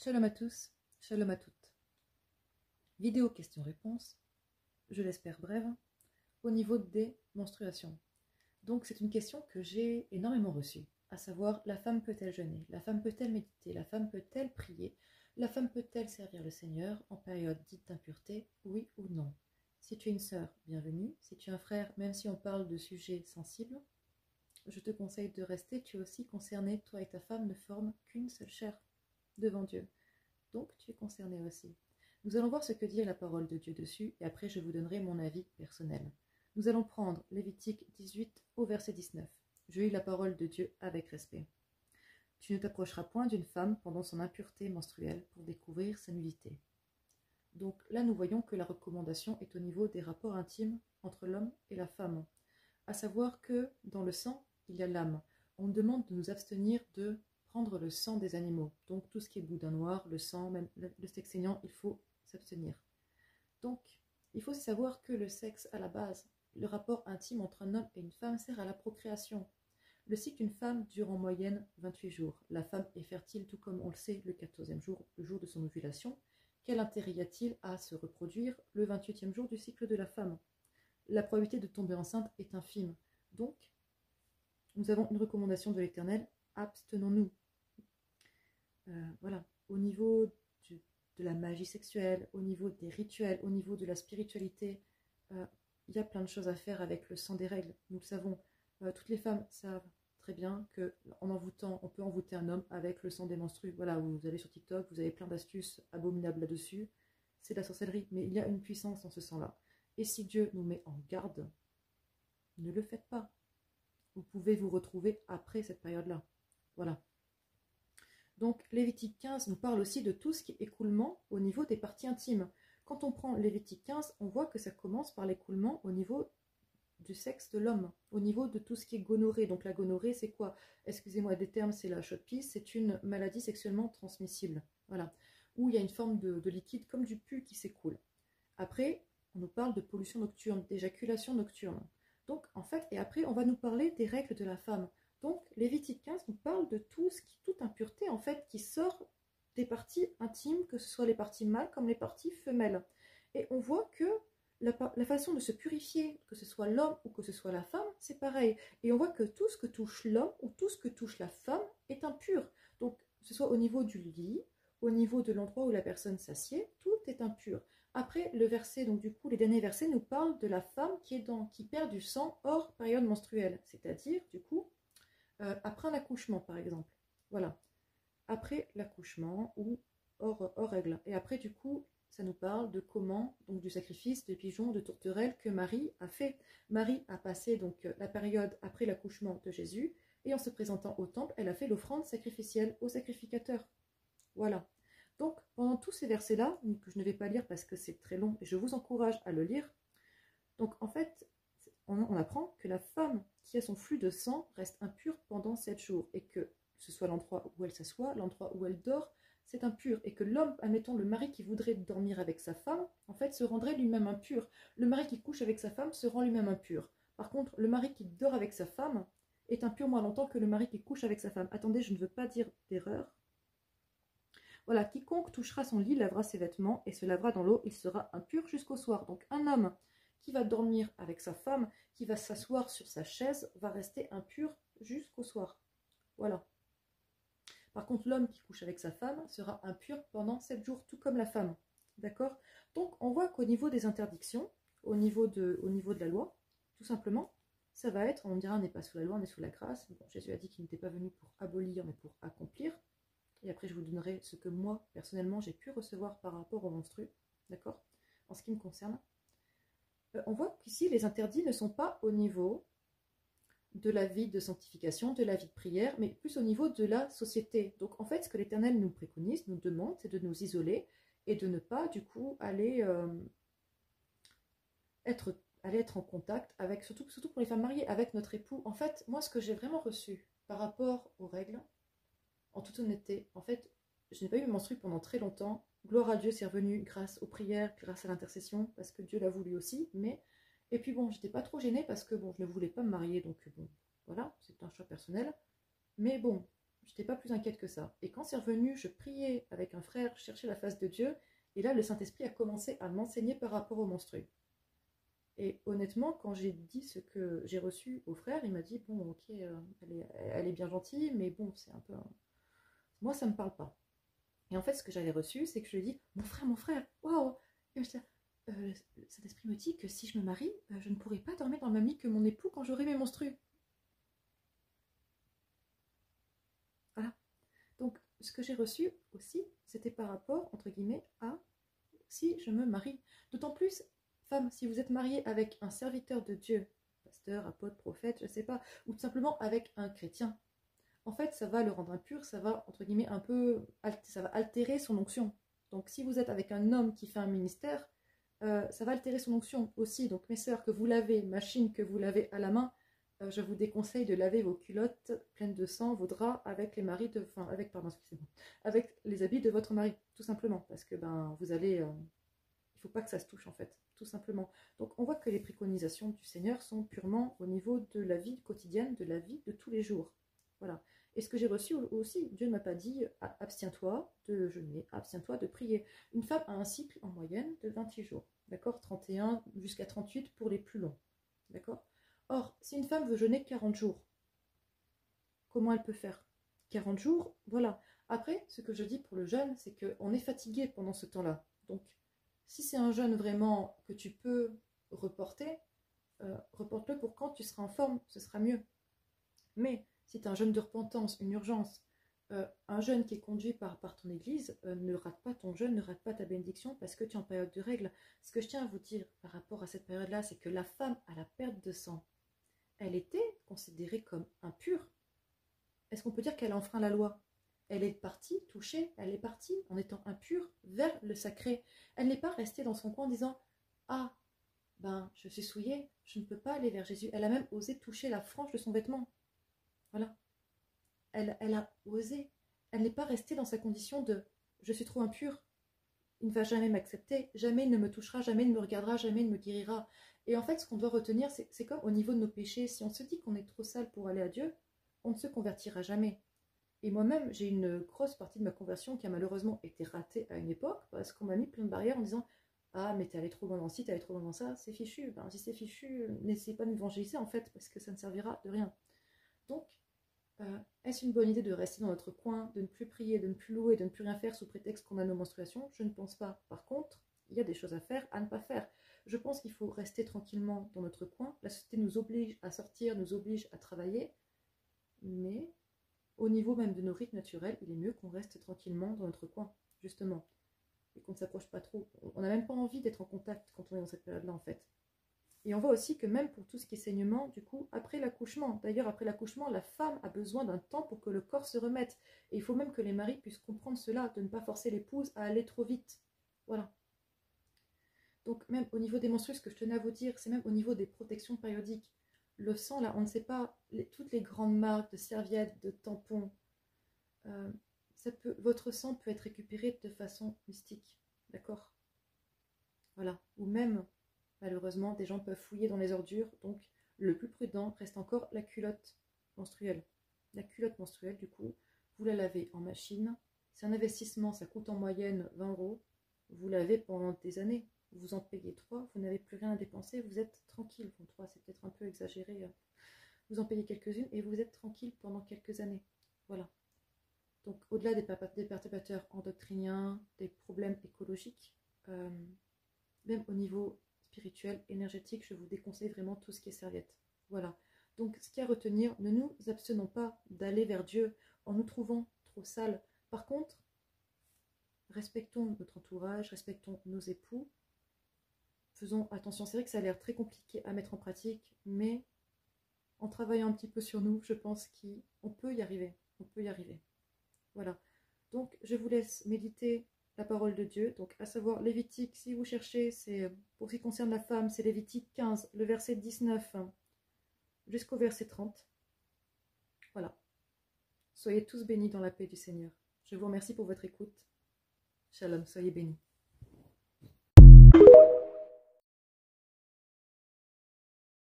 Shalom à tous, shalom à toutes. Vidéo questions-réponses, je l'espère brève, au niveau des menstruations. Donc c'est une question que j'ai énormément reçue, à savoir la femme peut-elle jeûner, la femme peut-elle méditer, la femme peut-elle prier, la femme peut-elle servir le Seigneur en période dite d'impureté, oui ou non. Si tu es une sœur, bienvenue. Si tu es un frère, même si on parle de sujets sensibles, je te conseille de rester, tu es aussi concerné, toi et ta femme ne forment qu'une seule chair devant Dieu. Donc tu es concerné aussi. Nous allons voir ce que dit la parole de Dieu dessus, et après je vous donnerai mon avis personnel. Nous allons prendre Lévitique 18 au verset 19. Je lis la parole de Dieu avec respect. Tu ne t'approcheras point d'une femme pendant son impureté menstruelle pour découvrir sa nudité. Donc là nous voyons que la recommandation est au niveau des rapports intimes entre l'homme et la femme. À savoir que dans le sang, il y a l'âme. On demande de nous abstenir de prendre le sang des animaux. Donc tout ce qui est boudin noir, le sang, même le sexe saignant, il faut s'abstenir. Donc il faut savoir que le sexe à la base, le rapport intime entre un homme et une femme sert à la procréation. Le cycle d'une femme dure en moyenne 28 jours. La femme est fertile tout comme on le sait le 14e jour, le jour de son ovulation. Quel intérêt y a-t-il à se reproduire le 28e jour du cycle de la femme? La probabilité de tomber enceinte est infime. Donc, nous avons une recommandation de l'Éternel, abstenons-nous. Voilà, au niveau de la magie sexuelle, au niveau des rituels, au niveau de la spiritualité, il y a plein de choses à faire avec le sang des règles, nous le savons. Toutes les femmes savent très bien qu'en envoûtant, on peut envoûter un homme avec le sang des menstrues. Voilà, vous allez sur TikTok, vous avez plein d'astuces abominables là-dessus. C'est de la sorcellerie, mais il y a une puissance dans ce sang-là. Et si Dieu nous met en garde, ne le faites pas. Vous pouvez vous retrouver après cette période-là. Voilà. Donc Lévitique 15 nous parle aussi de tout ce qui est écoulement au niveau des parties intimes. Quand on prend Lévitique 15, on voit que ça commence par l'écoulement au niveau du sexe de l'homme, au niveau de tout ce qui est gonorrhée. Donc la gonorrhée, c'est quoi? Excusez-moi des termes, c'est la chaude-pisse, c'est une maladie sexuellement transmissible. Voilà. Où il y a une forme de liquide comme du pus qui s'écoule. Après, on nous parle de pollution nocturne, d'éjaculation nocturne. Donc, en fait, et après, on va nous parler des règles de la femme. Donc, Lévitique 15 nous parle de toute impureté, en fait, qui sort des parties intimes, que ce soit les parties mâles comme les parties femelles. Et on voit que la façon de se purifier, que ce soit l'homme ou que ce soit la femme, c'est pareil. Et on voit que tout ce que touche l'homme ou tout ce que touche la femme est impur. Donc, que ce soit au niveau du lit, au niveau de l'endroit où la personne s'assied, tout est impur. Après, le verset, donc du coup, les derniers versets nous parlent de la femme qui perd du sang hors période menstruelle, c'est-à-dire, du coup, après un accouchement, par exemple. Voilà. Après l'accouchement ou hors règle. Et après, du coup, ça nous parle de comment, donc du sacrifice de pigeons, de tourterelles que Marie a fait. Marie a passé donc la période après l'accouchement de Jésus, et en se présentant au temple, elle a fait l'offrande sacrificielle au sacrificateur. Voilà. Donc, pendant tous ces versets-là, que je ne vais pas lire parce que c'est très long et je vous encourage à le lire, donc en fait, on apprend que la femme qui a son flux de sang reste impure pendant 7 jours et que ce soit l'endroit où elle s'assoit, l'endroit où elle dort, c'est impur. Et que l'homme, admettons le mari qui voudrait dormir avec sa femme, en fait, se rendrait lui-même impur. Le mari qui couche avec sa femme se rend lui-même impur. Par contre, le mari qui dort avec sa femme est impur moins longtemps que le mari qui couche avec sa femme. Attendez, je ne veux pas dire d'erreur. Voilà, quiconque touchera son lit lavera ses vêtements et se lavera dans l'eau, il sera impur jusqu'au soir. Donc un homme qui va dormir avec sa femme, qui va s'asseoir sur sa chaise, va rester impur jusqu'au soir. Voilà. Par contre, l'homme qui couche avec sa femme sera impur pendant 7 jours, tout comme la femme. D'accord? Donc on voit qu'au niveau des interdictions, au niveau de la loi, tout simplement, ça va être, on dira, on n'est pas sous la loi, on est sous la grâce. Bon, Jésus a dit qu'il n'était pas venu pour abolir, mais pour accomplir. Et après, je vous donnerai ce que moi, personnellement, j'ai pu recevoir par rapport aux menstrues, d'accord? En ce qui me concerne. On voit qu'ici, les interdits ne sont pas au niveau de la vie de sanctification, de la vie de prière, mais plus au niveau de la société. Donc, en fait, ce que l'Éternel nous préconise, nous demande, c'est de nous isoler et de ne pas, du coup, aller être en contact avec, surtout pour les femmes mariées, avec notre époux. En fait, moi, ce que j'ai vraiment reçu par rapport aux règles, en toute honnêteté, en fait, je n'ai pas eu mes menstrues pendant très longtemps. Gloire à Dieu, c'est revenu grâce aux prières, grâce à l'intercession, parce que Dieu l'a voulu aussi. Et puis bon, j'étais pas trop gênée parce que bon, je ne voulais pas me marier, donc bon, voilà, c'est un choix personnel. Mais bon, n'étais pas plus inquiète que ça. Et quand c'est revenu, je priais avec un frère, je cherchais la face de Dieu, et là, le Saint-Esprit a commencé à m'enseigner par rapport au menstru. Et honnêtement, quand j'ai dit ce que j'ai reçu au frère, il m'a dit, bon, ok, elle est bien gentille, mais bon, c'est un peu... Moi, ça ne me parle pas. Et en fait, ce que j'avais reçu, c'est que je lui ai dit, mon frère, waouh! Et je dis, cet esprit me dit que si je me marie, je ne pourrai pas dormir dans le même lit que mon époux quand j'aurai mes menstrues. Voilà. Donc, ce que j'ai reçu aussi, c'était par rapport, entre guillemets, à si je me marie. D'autant plus, femme, si vous êtes mariée avec un serviteur de Dieu, pasteur, apôtre, prophète, je ne sais pas, ou tout simplement avec un chrétien, en fait, ça va le rendre impur, ça va, entre guillemets, un peu, ça va altérer son onction. Donc, si vous êtes avec un homme qui fait un ministère, ça va altérer son onction aussi. Donc, mes sœurs, que vous lavez, machine que vous lavez à la main, je vous déconseille de laver vos culottes pleines de sang, vos draps avec les maris de, enfin, avec, pardon, excusez-moi, avec les habits de votre mari, tout simplement, parce que ben, vous allez, il faut pas que ça se touche en fait, tout simplement. Donc, on voit que les préconisations du Seigneur sont purement au niveau de la vie quotidienne, de la vie de tous les jours. Voilà. Et ce que j'ai reçu aussi, Dieu ne m'a pas dit abstiens-toi de jeûner, abstiens-toi de prier. Une femme a un cycle en moyenne de 28 jours, d'accord, 31 jusqu'à 38 pour les plus longs, d'accord. Or, si une femme veut jeûner 40 jours, comment elle peut faire? 40 jours, voilà. Après, ce que je dis pour le jeûne, c'est qu'on est fatigué pendant ce temps-là. Donc, si c'est un jeûne vraiment que tu peux reporter, reporte-le pour quand tu seras en forme, ce sera mieux. Mais si tu as un jeûne de repentance, une urgence, un jeûne qui est conduit par ton église, ne rate pas ton jeûne, ne rate pas ta bénédiction parce que tu es en période de règles. Ce que je tiens à vous dire par rapport à cette période-là, c'est que la femme à la perte de sang, elle était considérée comme impure. Est-ce qu'on peut dire qu'elle a enfreint la loi? Elle est partie touchée, elle est partie en étant impure vers le sacré. Elle n'est pas restée dans son coin en disant « Ah, ben, je suis souillée, je ne peux pas aller vers Jésus. » Elle a même osé toucher la frange de son vêtement. Voilà. Elle a osé. Elle n'est pas restée dans sa condition de « je suis trop impure, il ne va jamais m'accepter, jamais il ne me touchera, jamais il ne me regardera, jamais il ne me guérira. » Et en fait, ce qu'on doit retenir, c'est comme au niveau de nos péchés. Si on se dit qu'on est trop sale pour aller à Dieu, on ne se convertira jamais. Et moi-même, j'ai une grosse partie de ma conversion qui a malheureusement été ratée à une époque parce qu'on m'a mis plein de barrières en disant « Ah, mais t'es allé trop loin dans ci, t'es allé trop loin dans ça, c'est fichu. » Ben, si c'est fichu, n'essayez pas de m'évangéliser en fait parce que ça ne servira de rien. Donc, est-ce une bonne idée de rester dans notre coin, de ne plus prier, de ne plus louer, de ne plus rien faire sous prétexte qu'on a nos menstruations? Je ne pense pas. Par contre, il y a des choses à faire, à ne pas faire. Je pense qu'il faut rester tranquillement dans notre coin. La société nous oblige à sortir, nous oblige à travailler, mais au niveau même de nos rythmes naturels, il est mieux qu'on reste tranquillement dans notre coin, justement, et qu'on ne s'approche pas trop. On n'a même pas envie d'être en contact quand on est dans cette période-là, en fait. Et on voit aussi que même pour tout ce qui est saignement, du coup, après l'accouchement, d'ailleurs après l'accouchement, la femme a besoin d'un temps pour que le corps se remette. Et il faut même que les maris puissent comprendre cela, de ne pas forcer l'épouse à aller trop vite. Voilà. Donc même au niveau des menstrues, ce que je tenais à vous dire, c'est même au niveau des protections périodiques. Le sang, là, on ne sait pas, toutes les grandes marques de serviettes, de tampons, votre sang peut être récupéré de façon mystique. D'accord? Voilà. Ou même... Malheureusement, des gens peuvent fouiller dans les ordures, donc le plus prudent reste encore la culotte menstruelle. La culotte menstruelle, du coup, vous la lavez en machine. C'est un investissement, ça coûte en moyenne 20 €. Vous lavez pendant des années. Vous en payez 3, vous n'avez plus rien à dépenser, vous êtes tranquille. Bon, 3, c'est peut-être un peu exagéré. Vous en payez quelques-unes et vous êtes tranquille pendant quelques années. Voilà. Donc, au-delà des perturbateurs endocriniens, des problèmes écologiques, même au niveau spirituel, énergétique, je vous déconseille vraiment tout ce qui est serviette. Voilà. Donc, ce qu'il y a à retenir, ne nous abstenons pas d'aller vers Dieu en nous trouvant trop sales. Par contre, respectons notre entourage, respectons nos époux. Faisons attention. C'est vrai que ça a l'air très compliqué à mettre en pratique, mais en travaillant un petit peu sur nous, je pense qu'on peut y arriver. On peut y arriver. Voilà. Donc, je vous laisse méditer la parole de Dieu, donc à savoir Lévitique, si vous cherchez, c'est pour ce qui concerne la femme, c'est Lévitique 15, le verset 19 jusqu'au verset 30. Voilà. Soyez tous bénis dans la paix du Seigneur. Je vous remercie pour votre écoute. Shalom, soyez bénis.